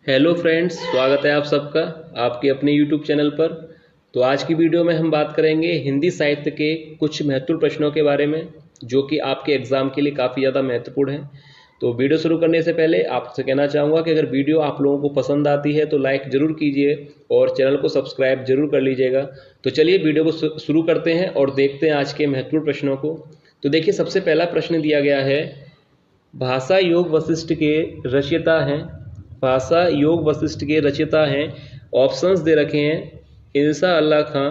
Hello friends, स्वागत है आप सबका आपके अपने यूट्यूब चैनल पर। तो आज की वीडियो में हम बात करेंगे हिंदी साहित्य के कुछ महत्वपूर्ण प्रश्नों के बारे में, जो कि आपके एग्जाम के लिए काफ़ी ज़्यादा महत्वपूर्ण है। तो वीडियो शुरू करने से पहले आपसे कहना चाहूँगा कि अगर वीडियो आप लोगों को पसंद आती है तो लाइक ज़रूर कीजिए और चैनल को सब्सक्राइब जरूर कर लीजिएगा। तो चलिए वीडियो को शुरू करते हैं और देखते हैं आज के महत्वपूर्ण प्रश्नों को। तो देखिए, सबसे पहला प्रश्न दिया गया है, भाषा योग वशिष्ठ के रचयिता हैं। भाषा योग वशिष्ठ के रचयिता हैं। ऑप्शंस दे रखे हैं, इंसा अल्लाह खां,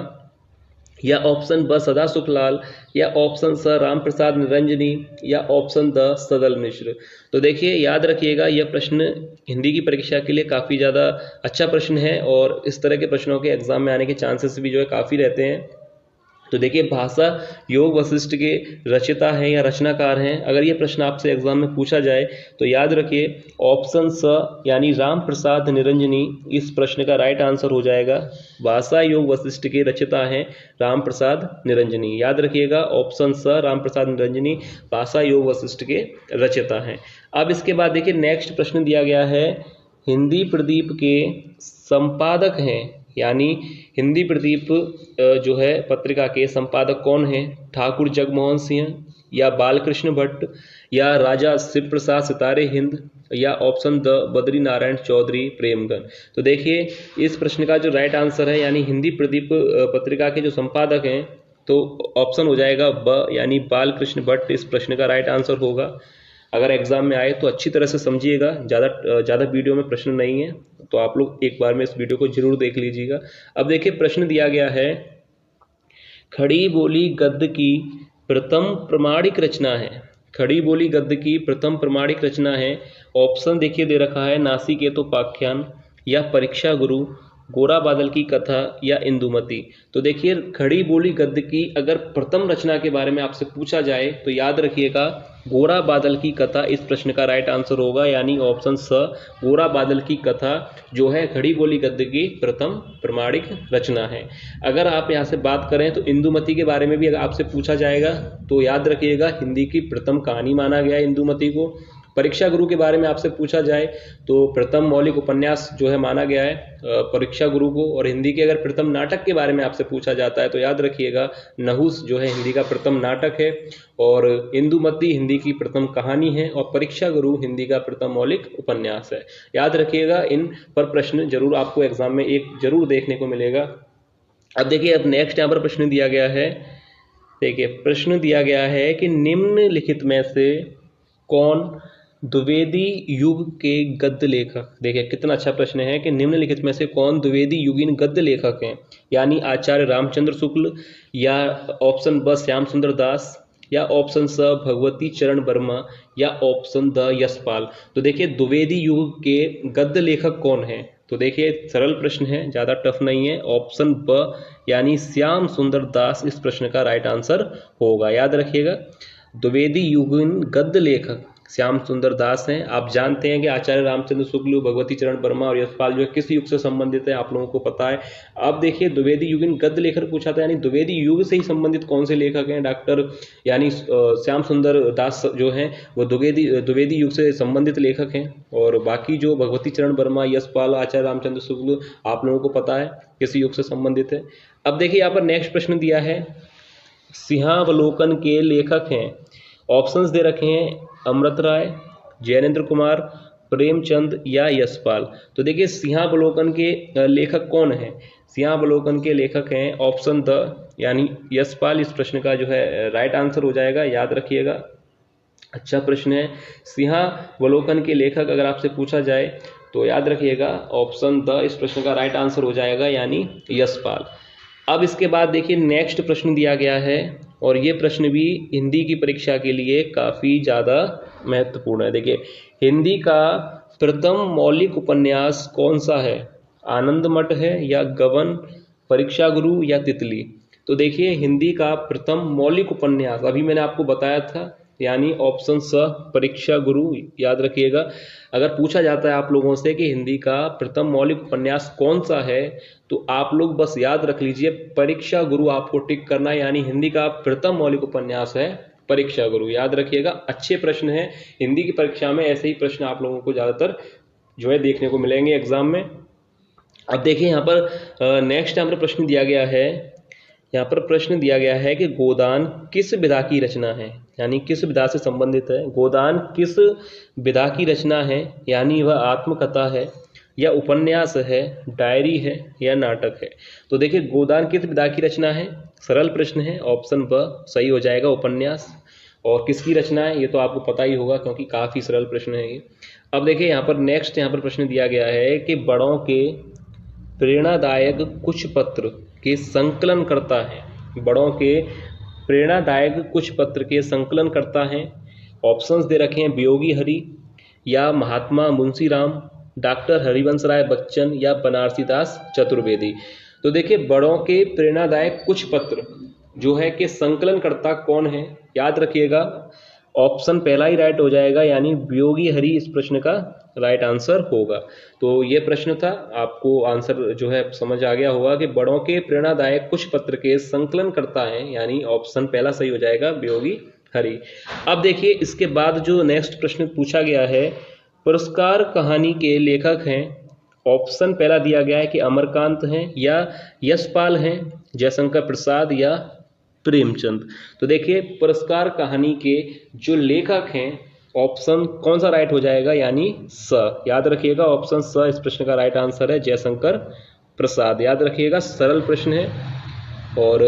या ऑप्शन ब सदा सुखलाल, या ऑप्शन स राम प्रसाद निरंजनी, या ऑप्शन द सदल मिश्र। तो देखिए, याद रखिएगा, यह प्रश्न हिंदी की परीक्षा के लिए काफ़ी ज़्यादा अच्छा प्रश्न है और इस तरह के प्रश्नों के एग्जाम में आने के चांसेस भी जो है काफ़ी रहते हैं। तो देखिए, भाषा योग वशिष्ठ के रचयिता हैं या रचनाकार हैं, अगर ये प्रश्न आपसे एग्जाम में पूछा जाए तो याद रखिए ऑप्शन स यानी राम प्रसाद निरंजनी इस प्रश्न का राइट आंसर हो जाएगा। भाषा योग वशिष्ठ के रचयिता हैं राम प्रसाद निरंजनी। याद रखिएगा, ऑप्शन स राम प्रसाद निरंजनी भाषा योग वशिष्ठ के रचयिता हैं। अब इसके बाद देखिए, नेक्स्ट प्रश्न दिया गया है, हिंदी प्रदीप के संपादक हैं, यानी हिंदी प्रदीप जो है पत्रिका के संपादक कौन हैं? ठाकुर जगमोहन सिंह, या बालकृष्ण भट्ट, या राजा शिव प्रसाद सितारे हिंद, या ऑप्शन द बद्री नारायण चौधरी प्रेमगन। तो देखिए, इस प्रश्न का जो राइट आंसर है, यानी हिंदी प्रदीप पत्रिका के जो संपादक हैं, तो ऑप्शन हो जाएगा ब यानी बालकृष्ण भट्ट इस प्रश्न का राइट आंसर होगा। अगर एग्जाम में आए तो अच्छी तरह से समझिएगा, ज़्यादा वीडियो में प्रश्न नहीं है, तो आप लोग एक बार में इस वीडियो को जरूर देख लीजिएगा। अब देखिए, प्रश्न दिया गया है, खड़ी बोली गद्य की प्रथम प्रमाणिक रचना है। खड़ी बोली गद्य की प्रथम प्रमाणिक रचना है। ऑप्शन देखिए दे रखा है, नासिकेतोपाख्यान, या परीक्षा गुरु, गोरा बादल की कथा, या इंदुमती। तो देखिए, खड़ी बोली गद्य की अगर प्रथम रचना के बारे में आपसे पूछा जाए तो याद रखिएगा गोरा बादल की कथा इस प्रश्न का राइट आंसर होगा, यानी ऑप्शन स गोरा बादल की कथा जो है खड़ी बोली गद्य की प्रथम प्रमाणिक रचना है। अगर आप यहाँ से बात करें तो इंदुमती के बारे में भी अगर आपसे पूछा जाएगा तो याद रखिएगा हिंदी की प्रथम कहानी माना गया है इंदुमती को। परीक्षा गुरु के बारे में आपसे पूछा जाए तो प्रथम मौलिक उपन्यास जो है माना गया है परीक्षा गुरु को। और हिंदी के अगर प्रथम नाटक के बारे में आपसे पूछा जाता है तो याद रखिएगा नहुस जो है हिंदी का प्रथम नाटक है, और इंदुमती हिंदी की प्रथम कहानी है, और परीक्षा गुरु हिंदी का प्रथम मौलिक उपन्यास है। याद रखिएगा, इन पर प्रश्न जरूर आपको एग्जाम में एक जरूर देखने को मिलेगा। अब देखिए, अब नेक्स्ट यहाँ पर प्रश्न दिया गया है। देखिए, प्रश्न दिया गया है कि निम्नलिखित में से कौन द्विवेदी युग के गद्य लेखक। देखिए, कितना अच्छा प्रश्न है कि निम्नलिखित में से कौन द्विवेदी युगीन गद्य लेखक हैं, यानी आचार्य रामचंद्र शुक्ल, या ऑप्शन ब श्याम सुंदर दास, या ऑप्शन स भगवती चरण वर्मा, या ऑप्शन द यशपाल। तो देखिए, द्विवेदी युग के गद्य लेखक कौन है? तो देखिए, सरल प्रश्न है, ज़्यादा टफ नहीं है। ऑप्शन ब यानी श्याम सुंदर दास इस प्रश्न का राइट आंसर होगा। याद रखिएगा, द्विवेदी युगीन गद्य लेखक श्याम सुंदर दास हैं। आप जानते हैं कि आचार्य रामचंद्र शुक्ल, भगवती चरण वर्मा और यशपाल जो है किस युग से संबंधित है, आप लोगों को पता है। अब देखिए, द्विवेदी युगीन गद्य लेखक पूछा था, यानी द्विवेदी युग से ही संबंधित कौन से लेखक हैं? डॉक्टर यानी श्याम सुंदर दास जो हैं वो द्विवेदी युग से संबंधित लेखक हैं, और बाकी जो भगवती चरण वर्मा, यशपाल, आचार्य रामचंद्र शुक्ल आप लोगों को पता है किस युग से संबंधित है। अब देखिए, यहाँ पर नेक्स्ट प्रश्न दिया है, सिंहावलोकन के लेखक हैं। ऑप्शंस दे रखे हैं, अमृत राय, जैनेन्द्र कुमार, प्रेमचंद, या यशपाल। तो देखिए, सिंहावलोकन के लेखक कौन हैं? सिंहावलोकन के लेखक हैं ऑप्शन द यानी यशपाल इस प्रश्न का जो है राइट आंसर हो जाएगा। याद रखिएगा, अच्छा प्रश्न है। सिंहावलोकन के लेखक अगर आपसे पूछा जाए तो याद रखिएगा ऑप्शन द इस प्रश्न का राइट आंसर हो जाएगा, यानी यशपाल। अब इसके बाद देखिए, नेक्स्ट प्रश्न दिया गया है, और ये प्रश्न भी हिंदी की परीक्षा के लिए काफ़ी ज़्यादा महत्वपूर्ण है। देखिए, हिंदी का प्रथम मौलिक उपन्यास कौन सा है? आनंद मठ है, या गबन, परीक्षा गुरु, या तितली। तो देखिए, हिंदी का प्रथम मौलिक उपन्यास अभी मैंने आपको बताया था, यानी ऑप्शन स परीक्षा गुरु। याद रखिएगा, अगर पूछा जाता है आप लोगों से कि हिंदी का प्रथम मौलिक उपन्यास कौन सा है, तो आप लोग बस याद रख लीजिए परीक्षा गुरु आपको टिक करना है, यानी हिंदी का प्रथम मौलिक उपन्यास है परीक्षा गुरु। याद रखिएगा, अच्छे प्रश्न हैं, हिंदी की परीक्षा में ऐसे ही प्रश्न आप लोगों को ज़्यादातर जो है देखने को मिलेंगे एग्जाम में। अब देखिए यहाँ पर नेक्स्ट यहाँ पर प्रश्न दिया गया है, यहाँ पर प्रश्न दिया गया है कि गोदान किस विधा की रचना है, यानी किस विधा से संबंधित है। गोदान किस विधा की रचना है, यानी वह आत्मकथा है या उपन्यास है, डायरी है या नाटक है। तो देखिए गोदान किस विधा की रचना है, सरल प्रश्न है, ऑप्शन ब सही हो जाएगा, उपन्यास। और किसकी रचना है ये तो आपको पता ही होगा क्योंकि काफ़ी सरल प्रश्न है ये। अब देखिए यहाँ पर नेक्स्ट यहाँ पर प्रश्न दिया गया है कि बड़ों के प्रेरणादायक कुछ पत्र के संकलन करता है। बड़ों के प्रेरणादायक कुछ पत्र के संकलन करता है। ऑप्शंस दे रखे हैं, वियोगी हरि या महात्मा मुंशीराम, डॉक्टर हरिवंश राय बच्चन या बनारसी दास चतुर्वेदी। तो देखिए बड़ों के प्रेरणादायक कुछ पत्र जो है कि संकलनकर्ता कौन है, याद रखिएगा ऑप्शन पहला ही राइट हो जाएगा, यानी वियोगी हरि इस प्रश्न का राइट आंसर होगा। तो ये प्रश्न था, आपको आंसर जो है समझ आ गया होगा कि बड़ों के प्रेरणादायक कुछ पत्र के संकलन करता है, यानी ऑप्शन पहला सही हो जाएगा, वियोगी हरि। अब देखिए इसके बाद जो नेक्स्ट प्रश्न पूछा गया है, पुरस्कार कहानी के लेखक हैं। ऑप्शन पहला दिया गया है कि अमरकांत हैं या यशपाल हैं, जयशंकर प्रसाद या प्रेमचंद। तो देखिए पुरस्कार कहानी के जो लेखक हैं, ऑप्शन कौन सा राइट हो जाएगा, यानी स, याद रखिएगा ऑप्शन स इस प्रश्न का राइट आंसर है, जयशंकर प्रसाद। याद रखिएगा सरल प्रश्न है और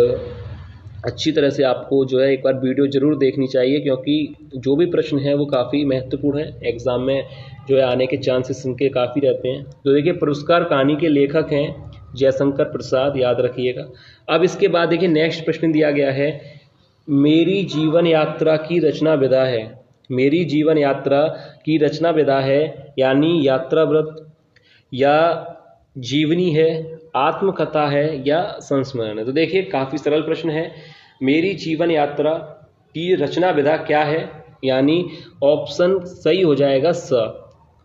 अच्छी तरह से आपको जो है एक बार वीडियो जरूर देखनी चाहिए क्योंकि जो भी प्रश्न है वो काफ़ी महत्वपूर्ण है, एग्जाम में जो है आने के चांसेस इनके काफ़ी रहते हैं। तो देखिए पुरस्कार कहानी के लेखक हैं जयशंकर प्रसाद, याद रखिएगा। अब इसके बाद देखिए नेक्स्ट प्रश्न दिया गया है, मेरी जीवन यात्रा की रचना विधा है। मेरी जीवन यात्रा की रचना विधा है, यानी यात्रा व्रत या जीवनी है, आत्मकथा है या संस्मरण है। तो देखिए काफ़ी सरल प्रश्न है, मेरी जीवन यात्रा की रचना विधा क्या है, यानी ऑप्शन सही हो जाएगा स,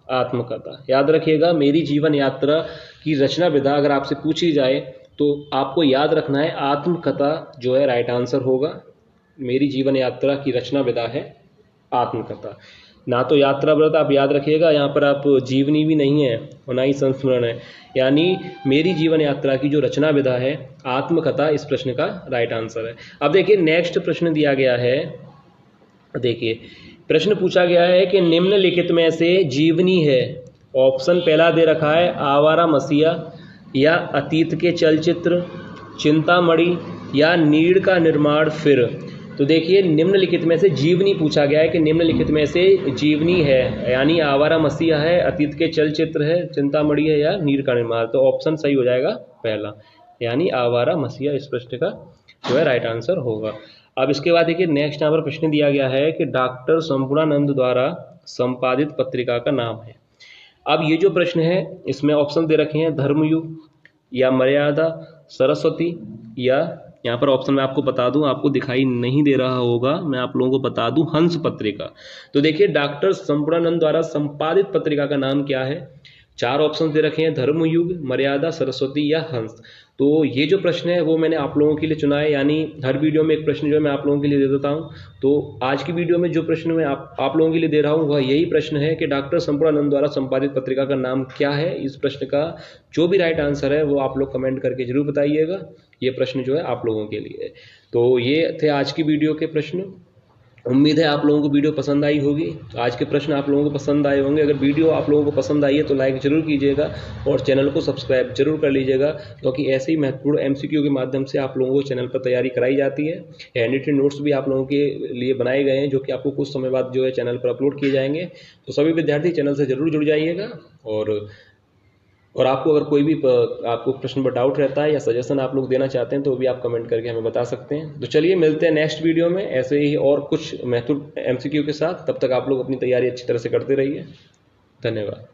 आत्मकथा। याद रखिएगा मेरी जीवन यात्रा की रचना विधा अगर आपसे पूछी जाए तो आपको याद रखना है आत्मकथा जो है राइट आंसर होगा। मेरी जीवन यात्रा की रचना विधा है आत्मकथा, ना तो यात्रा व्रत आप याद रखिएगा, यहाँ पर आप जीवनी भी नहीं है और ना ही संस्मरण है, यानी मेरी जीवन यात्रा की जो रचना विधा है आत्मकथा इस प्रश्न का राइट आंसर है। अब देखिए नेक्स्ट प्रश्न दिया गया है, देखिए प्रश्न पूछा गया है कि निम्नलिखित में से जीवनी है। ऑप्शन पहला दे रखा है आवारा मसीहा या अतीत के चलचित्र, चिंतामणि या नीड़ का निर्माण फिर। तो देखिए निम्नलिखित में से जीवनी पूछा गया है कि निम्नलिखित में से जीवनी है, यानी आवारा मसीहा है, अतीत के चलचित्र है, चिंतामणि है या नीड़ का निर्माण। तो ऑप्शन सही हो जाएगा पहला, यानी आवारा मसीहा इस प्रश्न का जो है राइट आंसर होगा। अब इसके बाद देखिए नेक्स्ट यहाँ पर प्रश्न दिया गया है कि डॉक्टर संपूर्णानंद द्वारा संपादित पत्रिका का नाम है। अब ये जो प्रश्न है इसमें ऑप्शन दे रखे हैं, धर्मयुग या मर्यादा, सरस्वती या यहाँ पर ऑप्शन मैं आपको बता दूं, आपको दिखाई नहीं दे रहा होगा, मैं आप लोगों को बता दूं, हंस पत्रिका। तो देखिए डॉक्टर संपूर्णानंद द्वारा संपादित पत्रिका का नाम क्या है, चार ऑप्शन दे रखे हैं, धर्मयुग, मर्यादा, सरस्वती या हंस। तो ये जो प्रश्न है वो मैंने आप लोगों के लिए चुना है, यानी हर वीडियो में एक प्रश्न जो है मैं आप लोगों के लिए दे देता हूँ। तो आज की वीडियो में जो प्रश्न मैं आप लोगों के लिए दे रहा हूँ वह यही प्रश्न है कि डॉक्टर संपूर्णानंद द्वारा संपादित पत्रिका का नाम क्या है। इस प्रश्न का जो भी राइट आंसर है वो आप लोग कमेंट करके जरूर बताइएगा, ये प्रश्न जो है आप लोगों के लिए। तो ये थे आज की वीडियो के प्रश्न, उम्मीद है आप लोगों को वीडियो पसंद आई होगी। आज के प्रश्न आप लोगों को पसंद आए होंगे। अगर वीडियो आप लोगों को पसंद आई है तो लाइक जरूर कीजिएगा और चैनल को सब्सक्राइब जरूर कर लीजिएगा, क्योंकि ऐसे ही महत्वपूर्ण एमसीक्यू के माध्यम से आप लोगों को चैनल पर तैयारी कराई जाती है। हैंड रिटन नोट्स भी आप लोगों के लिए बनाए गए हैं जो कि आपको कुछ समय बाद जो है चैनल पर अपलोड किए जाएंगे। तो सभी विद्यार्थी चैनल से जरूर जुड़ जाइएगा और आपको अगर कोई भी आपको प्रश्न पर डाउट रहता है या सजेशन आप लोग देना चाहते हैं तो भी आप कमेंट करके हमें बता सकते हैं। तो चलिए मिलते हैं नेक्स्ट वीडियो में ऐसे ही और कुछ महत्वपूर्ण एमसीक्यू के साथ। तब तक आप लोग अपनी तैयारी अच्छी तरह से करते रहिए। धन्यवाद।